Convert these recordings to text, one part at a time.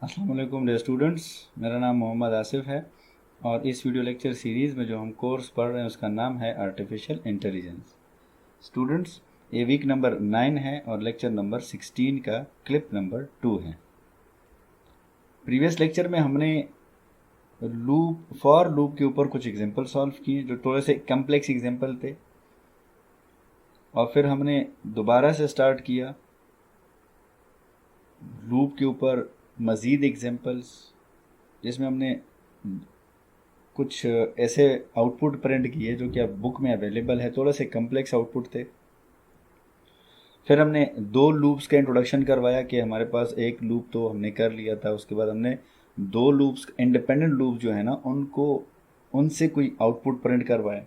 अस्सलाम वालेकुम dear students, मेरा नाम मोहम्मद आसिफ है और इस वीडियो लेक्चर सीरीज़ में जो हम कोर्स पढ़ रहे हैं उसका नाम है आर्टिफिशियल इंटेलिजेंस। स्टूडेंट्स, ये वीक नंबर 9 है और लेक्चर नंबर 16 का क्लिप नंबर 2 है। प्रीवियस लेक्चर में हमने फॉर लूप के ऊपर कुछ एग्जांपल सॉल्व किए जो थोड़े से कम्प्लेक्स एग्जांपल थे, और फिर हमने दोबारा से स्टार्ट किया लूप के ऊपर मज़ीद एग्जांपल्स, जिसमें हमने कुछ ऐसे आउटपुट प्रिंट किए जो कि अब बुक में अवेलेबल है। थोड़े से कम्प्लेक्स आउटपुट थे। फिर हमने दो लूप्स का इंट्रोडक्शन करवाया कि हमारे पास एक लूप तो हमने कर लिया था, उसके बाद हमने दो लूप्स इंडिपेंडेंट लूप जो है ना उनसे कोई आउटपुट प्रिंट करवाया।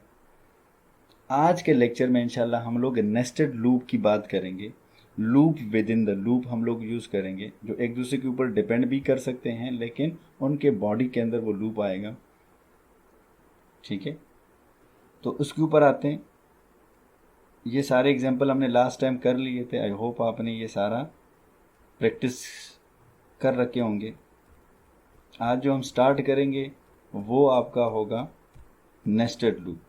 आज के लेक्चर में इंशाल्लाह हम लोग नेस्टेड लूप की बात करेंगे। Loop with in the loop हम लोग यूज़ करेंगे जो एक दूसरे के ऊपर डिपेंड भी कर सकते हैं, लेकिन उनके बॉडी के अंदर वो लूप आएगा। ठीक है, तो उसके ऊपर आते हैं। ये सारे एग्जांपल हमने लास्ट टाइम कर लिए थे। आई होप आपने ये सारा प्रैक्टिस कर रखे होंगे। आज जो हम स्टार्ट करेंगे वो आपका होगा नेस्टेड लूप।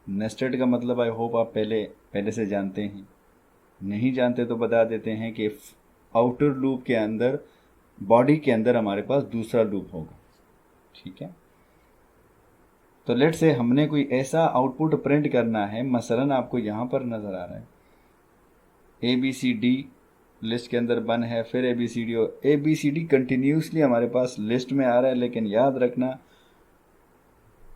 नेस्टेड का मतलब आई होप आप पहले से जानते हैं। नहीं जानते तो बता देते हैं कि आउटर लूप के अंदर, बॉडी के अंदर हमारे पास दूसरा लूप होगा। ठीक है, तो लेट से हमने कोई ऐसा आउटपुट प्रिंट करना है। मसलन आपको यहाँ पर नज़र आ रहा है ABCD लिस्ट के अंदर बन है, फिर ABCD और ABCD कंटिन्यूसली हमारे पास लिस्ट में आ रहा है। लेकिन याद रखना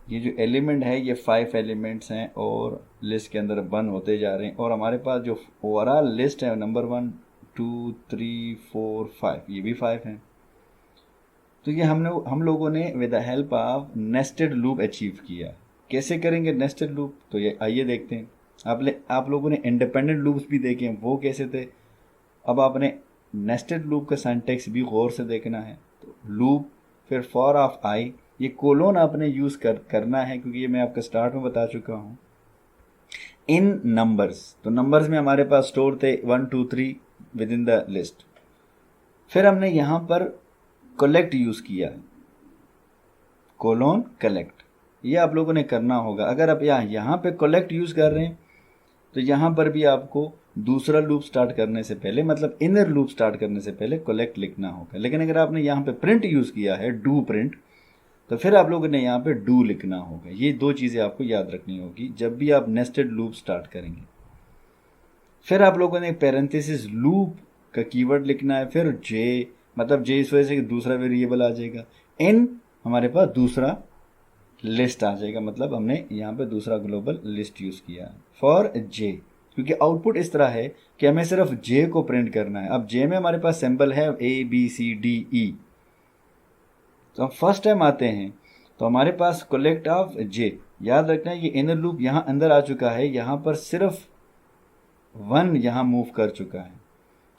ये जो एलिमेंट है ये 5 एलिमेंट्स हैं और लिस्ट के अंदर बन होते जा रहे हैं। और हमारे पास जो ओवरऑल लिस्ट है नंबर 1 2 3 4 5, ये भी 5 हैं। तो ये हम लोगों ने with the help of nested loop achieve किया। कैसे करेंगे नेस्टेड लूप, तो ये आइए देखते हैं। आप लोगों ने इंडिपेंडेंट लूप्स भी देखे हैं, वो कैसे थे। अब आपने नेस्टेड लूप का सिंटैक्स भी गौर से देखना है। तो लूप, फिर फॉर ऑफ आई, ये कोलोन आपने यूज़ करना है क्योंकि ये मैं आपका स्टार्ट में बता चुका हूँ। इन नंबर्स, तो नंबर्स में हमारे पास स्टोर थे 1 2 3 विद इन द लिस्ट। फिर हमने यहाँ पर कलेक्ट यूज़ किया है, कोलोन कलेक्ट। ये आप लोगों ने करना होगा। अगर आप यहाँ पे कलेक्ट यूज़ कर रहे हैं तो यहाँ पर भी आपको दूसरा लूप स्टार्ट करने से पहले, मतलब इनर लूप स्टार्ट करने से पहले कलेक्ट लिखना होगा। लेकिन अगर आपने यहाँ पे प्रिंट यूज़ किया है, डू प्रिंट, तो फिर आप लोगों ने यहाँ पे डू लिखना होगा। ये दो चीज़ें आपको याद रखनी होगी जब भी आप नेस्टेड लूप स्टार्ट करेंगे। फिर आप लोगों ने पैरेंथेसिस लूप का कीवर्ड लिखना है। फिर जे, मतलब जे इस वजह से दूसरा वेरिएबल आ जाएगा। इन हमारे पास दूसरा लिस्ट आ जाएगा, मतलब हमने यहाँ पे दूसरा ग्लोबल लिस्ट यूज़ किया है। फॉर जे, क्योंकि आउटपुट इस तरह है कि हमें सिर्फ जे को प्रिंट करना है। अब जे में हमारे पास सिंबल है ABCDE। तो हम फर्स्ट टाइम आते हैं तो हमारे पास कलेक्ट ऑफ जे। याद रखना है ये इनर लूप यहाँ अंदर आ चुका है, यहाँ पर सिर्फ 1 यहाँ मूव कर चुका है।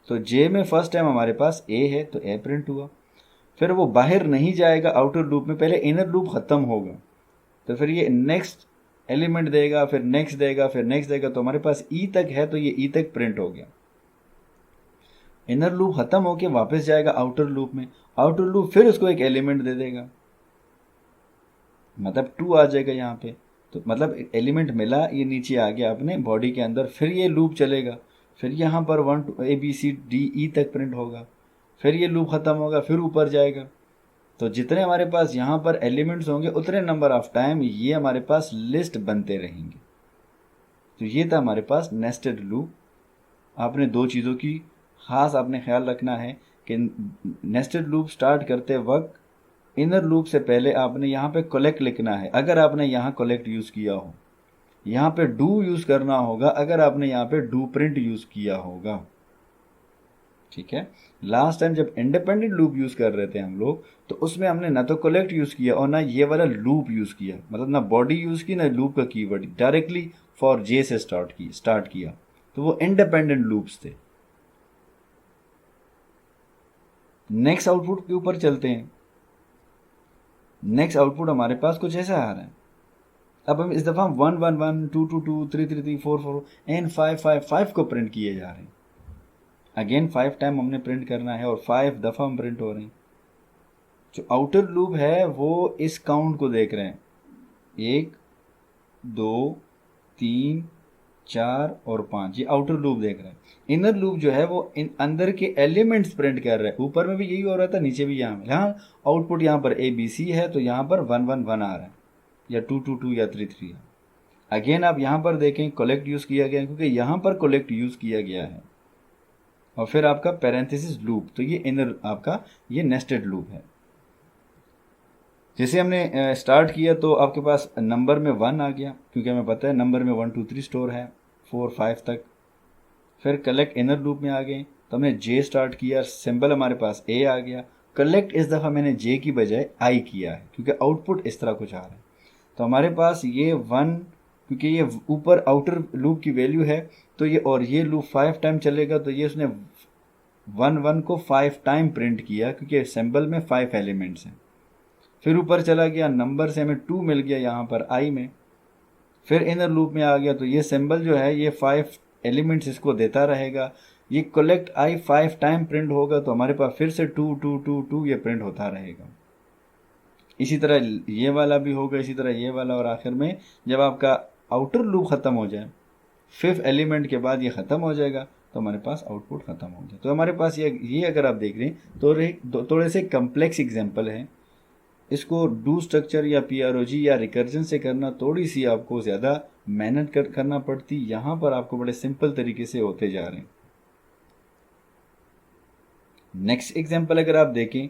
तो जे में फर्स्ट टाइम हमारे पास ए है तो ए प्रिंट हुआ। फिर वो बाहर नहीं जाएगा आउटर लूप में, पहले इनर लूप ख़त्म होगा तो फिर ये नेक्स्ट एलिमेंट देगा, फिर नेक्स्ट देगा, फिर नेक्स्ट देगा। तो हमारे पास ई तक है तो ये ई तक प्रिंट हो गया। इनर लूप ख़त्म होके वापस जाएगा आउटर लूप में। आउटर लूप फिर उसको एक एलिमेंट दे देगा, मतलब 2 आ जाएगा यहाँ पे। तो मतलब एलिमेंट मिला, ये नीचे आ गया अपने बॉडी के अंदर। फिर ये लूप चलेगा, फिर यहाँ पर 1 2 ABCDE तक प्रिंट होगा। फिर ये लूप ख़त्म होगा, फिर ऊपर जाएगा। तो जितने हमारे पास यहाँ पर एलिमेंट्स होंगे उतने नंबर ऑफ टाइम ये हमारे पास लिस्ट बनते रहेंगे। तो ये था हमारे पास नेस्टेड लूप। आपने दो चीज़ों की ख़ास आपने ख्याल रखना है कि नेस्टेड लूप स्टार्ट करते वक्त इनर लूप से पहले आपने यहाँ पे कलेक्ट लिखना है अगर आपने यहाँ कलेक्ट यूज़ किया हो। यहाँ पे डू यूज़ करना होगा अगर आपने यहाँ पे डू प्रिंट यूज़ किया होगा। ठीक है, लास्ट टाइम जब इंडिपेंडेंट लूप यूज़ कर रहे थे हम लोग तो उसमें हमने ना तो कलेक्ट यूज़ किया और ना ये वाला लूप यूज़ किया, मतलब ना बॉडी यूज़ की ना लूप का कीवर्ड, डायरेक्टली फॉर जे से स्टार्ट किया। तो वो इंडिपेंडेंट लूप्स थे। नेक्स्ट आउटपुट के ऊपर चलते हैं। नेक्स्ट आउटपुट हमारे पास कुछ ऐसा आ रहा है। अब हम इस दफ़ा 1 1 1 2 2 2 3 3 3 4 4 एंड 5 5 5 को प्रिंट किए जा रहे हैं। अगेन 5 टाइम हमने प्रिंट करना है और 5 दफ़ा हम प्रिंट हो रहे हैं। जो आउटर लूप है वो इस काउंट को देख रहे हैं, 1 2 3 4 और 5, ये आउटर लूप देख रहे हैं। इनर लूप जो है वो इन अंदर के एलिमेंट्स प्रिंट कर रहा है। ऊपर में भी यही हो रहा था, नीचे भी यहाँ आउटपुट यहाँ पर ABC है तो यहाँ पर 1 1 1 आ रहा है, या 2 2 2 या 3 3 है। अगेन आप यहाँ पर देखें कलेक्ट यूज़ किया गया है, क्योंकि यहाँ पर कलेक्ट यूज़ किया गया है। और फिर आपका पैरेंथेसिस लूप, तो ये इनर आपका ये नेस्टेड लूप है। जैसे हमने स्टार्ट किया तो आपके पास नंबर में 1 आ गया, क्योंकि हमें पता है नंबर में 1 2 3 स्टोर है 4 5 तक। फिर कलेक्ट इनर लूप में आ गए तो हमने J स्टार्ट किया, सिंबल हमारे पास A आ गया। कलेक्ट इस दफ़ा मैंने J की बजाय I किया है, क्योंकि आउटपुट इस तरह कुछ आ रहा है। तो हमारे पास ये 1, क्योंकि ये ऊपर आउटर लूप की वैल्यू है तो ये, और ये लूप 5 टाइम चलेगा तो ये उसने 1 1 को 5 टाइम प्रिंट किया, क्योंकि सिंबल में 5 एलिमेंट्स हैं। फिर ऊपर चला गया, नंबर से हमें 2 मिल गया यहाँ पर I में। फिर इनर लूप में आ गया तो ये सिंबल जो है ये 5 एलिमेंट्स इसको देता रहेगा। ये कलेक्ट I 5 टाइम प्रिंट होगा तो हमारे पास फिर से 2 2 2 2 ये प्रिंट होता रहेगा। इसी तरह ये वाला भी होगा, इसी तरह ये वाला, और आखिर में जब आपका आउटर लूप ख़त्म हो जाए, 5th एलिमेंट के बाद ये ख़त्म हो जाएगा तो हमारे पास आउटपुट ख़त्म हो जाए। तो हमारे पास ये अगर आप देख रहे हैं तो थोड़े से कम्प्लेक्स एग्जाम्पल हैं। इसको डू स्ट्रक्चर या PROG या रिकर्जन से करना थोड़ी सी आपको ज़्यादा मेहनत करना पड़ती, यहाँ पर आपको बड़े सिंपल तरीके से होते जा रहे हैं। नेक्स्ट एग्जाम्पल अगर आप देखें,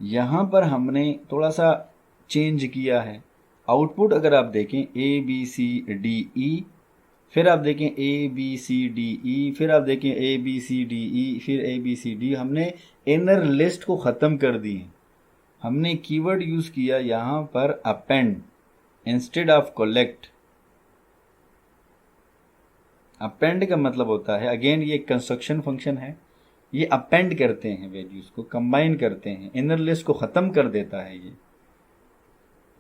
यहाँ पर हमने थोड़ा सा चेंज किया है। आउटपुट अगर आप देखें ABCDE, फिर आप देखें ABCDE, फिर आप देखें ABCDE, फिर ABCD, हमने इनर लिस्ट को ख़त्म कर दी है। हमने कीवर्ड यूज़ किया यहाँ पर append instead of collect. Append का मतलब होता है, अगेन ये कंस्ट्रक्शन फंक्शन है, ये अपेंड करते हैं वैल्यूज़ को, कंबाइन करते हैं, इनर लिस्ट को ख़त्म कर देता है ये।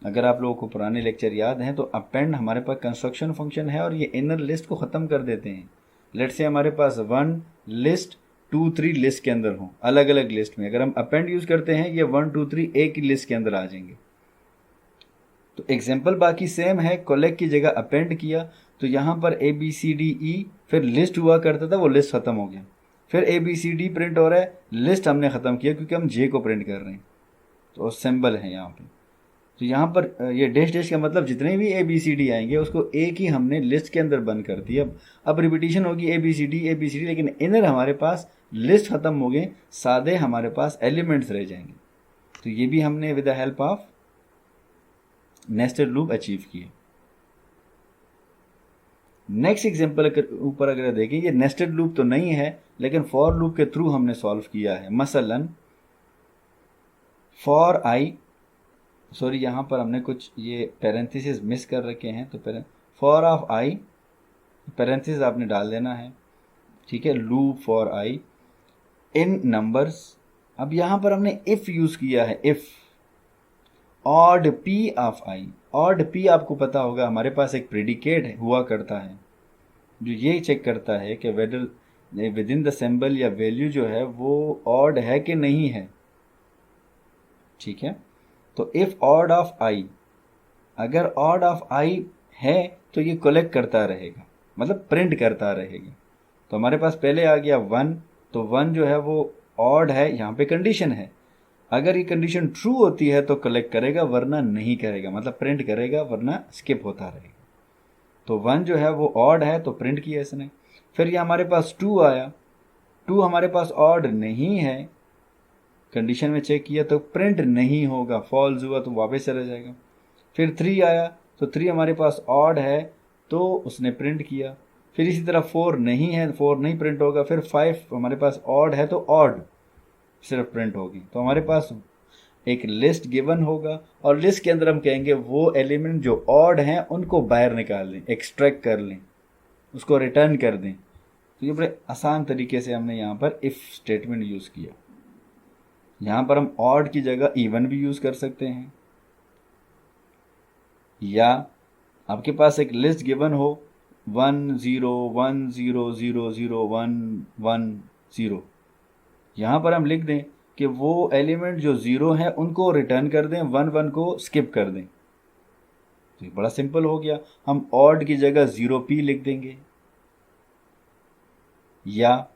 अगर आप लोगों को पुराने लेक्चर याद हैं तो अपेंड हमारे पास कंस्ट्रक्शन फंक्शन है और ये इनर लिस्ट को ख़त्म कर देते हैं। लेट से हमारे पास 1 लिस्ट 2 3 लिस्ट के अंदर हो, अलग अलग लिस्ट में, अगर हम अपेंड यूज़ करते हैं ये 1 2 3 एक ही लिस्ट के अंदर आ जाएंगे। तो एग्जाम्पल बाकी सेम है, कलेक्ट की जगह अपेंड किया तो यहाँ पर ABCDE, फिर लिस्ट हुआ करता था वो लिस्ट ख़त्म हो गया। फिर ABCD प्रिंट हो रहा है, लिस्ट हमने ख़त्म किया क्योंकि हम J को प्रिंट कर रहे हैं, तो सिंबल है यहाँ पे। तो यहाँ पर ये डैश डैश का मतलब जितने भी ABCD आएंगे उसको एक ही हमने लिस्ट के अंदर बंद कर दिया। अब रिपीटिशन होगी ABCD, लेकिन इनर हमारे पास लिस्ट ख़त्म हो गए, सादे हमारे पास एलिमेंट्स रह जाएंगे। तो ये भी हमने with the help of nested loop achieve किए। नेक्स्ट एग्जाम्पल ऊपर अगर देखें, ये नेस्टेड लूप तो नहीं है लेकिन फॉर लूप के थ्रू हमने सॉल्व किया है। मसलन फॉर आई, सॉरी यहाँ पर हमने कुछ ये पैरेंथेसिस मिस कर रखे हैं, तो फॉर ऑफ आई पैरेंथेसिस आपने डाल देना है, ठीक है। Loop for I in numbers. अब यहाँ पर हमने इफ़ यूज़ किया है, if odd P of I. Odd P आपको पता होगा हमारे पास एक प्रेडिकेट हुआ करता है जो ये चेक करता है कि whether within the symbol या वैल्यू जो है वो ऑड है कि नहीं है, ठीक है। तो इफ़ ऑड ऑफ आई, अगर ऑड ऑफ आई है तो ये कलेक्ट करता रहेगा, मतलब प्रिंट करता रहेगा। तो हमारे पास पहले आ गया 1, तो 1 जो है वो ऑड है, यहाँ पे कंडीशन है। अगर ये कंडीशन ट्रू होती है तो कलेक्ट करेगा, वरना नहीं करेगा, मतलब प्रिंट करेगा, वरना स्किप होता रहेगा। तो 1 जो है वो ऑड है तो प्रिंट किया इसने। फिर ये हमारे पास 2 आया, 2 हमारे पास ऑड नहीं है, कंडीशन में चेक किया तो प्रिंट नहीं होगा, फॉल्स हुआ तो वापस चला जाएगा। फिर 3 आया तो 3 हमारे पास ऑड है तो उसने प्रिंट किया। फिर इसी तरह 4 नहीं है, 4 नहीं प्रिंट होगा। फिर 5 हमारे पास ऑड है तो ऑड सिर्फ प्रिंट होगी। तो हमारे पास एक लिस्ट गिवन होगा और लिस्ट के अंदर हम कहेंगे वो एलिमेंट जो ऑड हैं उनको बाहर निकाल लें, एक्सट्रैक्ट कर लें, उसको रिटर्न कर दें। तो ये बड़े आसान तरीके से हमने यहाँ पर इफ़ स्टेटमेंट यूज़ किया। यहाँ पर हम ऑड की जगह इवन भी यूज़ कर सकते हैं, या आपके पास एक लिस्ट गिवन हो 1 0 1 0 0 0 1 1 0। यहाँ पर हम लिख दें कि वो एलिमेंट जो 0 है उनको रिटर्न कर दें, 1 1 को स्किप कर दें। तो ये बड़ा सिंपल हो गया। हम ऑड की जगह 0p लिख देंगे। या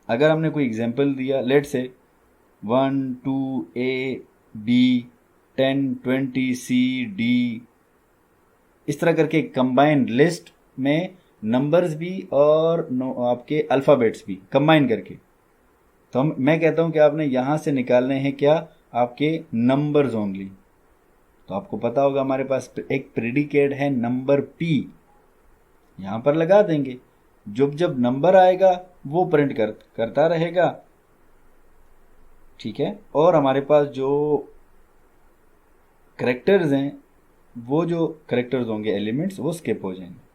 अगर हमने कोई एग्जांपल दिया, लेट से 1 2 a b 10 20 c d, इस तरह करके कंबाइंड लिस्ट में नंबर्स भी और आपके अल्फ़ाबेट्स भी कंबाइन करके, तो मैं कहता हूं कि आपने यहां से निकालने हैं क्या, आपके नंबर्स ओनली। तो आपको पता होगा हमारे पास एक प्रेडिकेट है नंबर p, यहां पर लगा देंगे। जब जब नंबर आएगा वो प्रिंट करता रहेगा, ठीक है। और हमारे पास जो करेक्टर्स हैं, वो जो करेक्टर्स होंगे एलिमेंट्स, वो स्किप हो जाएंगे।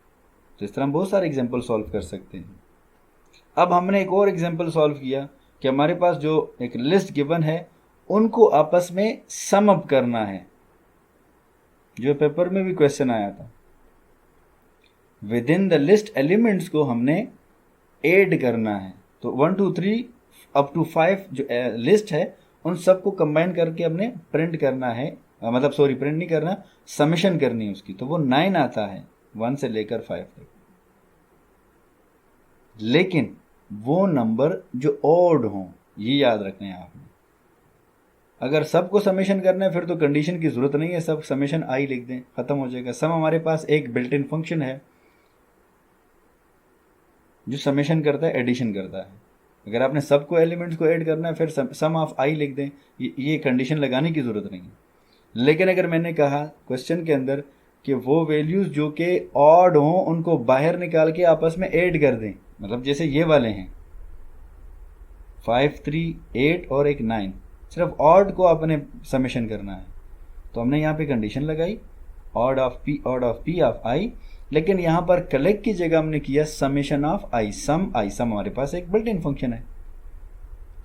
तो इस तरह हम बहुत सारे एग्जांपल सॉल्व कर सकते हैं। अब हमने एक और एग्जांपल सॉल्व किया कि हमारे पास जो एक लिस्ट गिवन है उनको आपस में सम अप करना है, जो पेपर में भी क्वेश्चन आया था। With in the list elements को हमने ऐड करना है। तो 1 2 3 अप टू 5 जो लिस्ट है उन सबको कंबाइन करके हमने प्रिंट करना है, मतलब सॉरी प्रिंट नहीं करना, समेशन करनी है उसकी। तो वो 9 आता है 1 से लेकर 5 तक। लेकिन वो नंबर जो ऑड हों, ये याद रखना है आपने। अगर सबको समेशन करना है फिर तो कंडीशन की जरूरत नहीं है, सब समेशन आई लिख दें, खत्म हो जाएगा। सम हमारे पास एक बिल्ट इन फंक्शन है जो समेशन करता है, एडिशन करता है। अगर आपने सबको एलिमेंट्स को ऐड करना है फिर सम ऑफ आई लिख दें, ये कंडीशन लगाने की जरूरत नहीं है। लेकिन अगर मैंने कहा क्वेश्चन के अंदर कि वो वैल्यूज जो कि ऑड हों उनको बाहर निकाल के आपस में ऐड कर दें, मतलब जैसे ये वाले हैं 5 3 8 और एक 9, सिर्फ ऑड को आपने समेशन करना है। तो हमने यहाँ पे कंडीशन लगाई ऑड ऑफ पी ऑफ आई, लेकिन यहाँ पर कलेक्ट की जगह हमने किया समेशन ऑफ आई। सम हमारे पास एक बिल्ट इन फंक्शन है,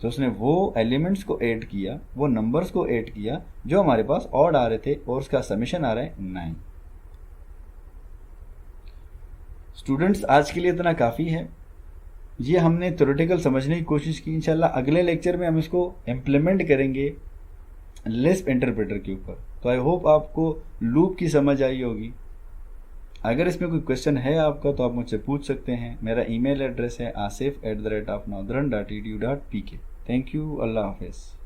तो उसने वो एलिमेंट्स को ऐड किया, वो नंबर्स को ऐड किया जो हमारे पास ऑड आ रहे थे, और उसका समेशन आ रहा है 9। स्टूडेंट्स, आज के लिए इतना काफ़ी है। ये हमने थ्योरेटिकल समझने की कोशिश की। इंशाल्लाह अगले लेक्चर में हम इसको इम्प्लीमेंट करेंगे लिस्प इंटरप्रेटर के ऊपर। तो आई होप आपको लूप की समझ आई होगी। अगर इसमें कोई क्वेश्चन है आपका तो आप मुझसे पूछ सकते हैं। मेरा ईमेल एड्रेस है asif@naudran.edu.pk। Thank you. अल्लाह हाफिज़।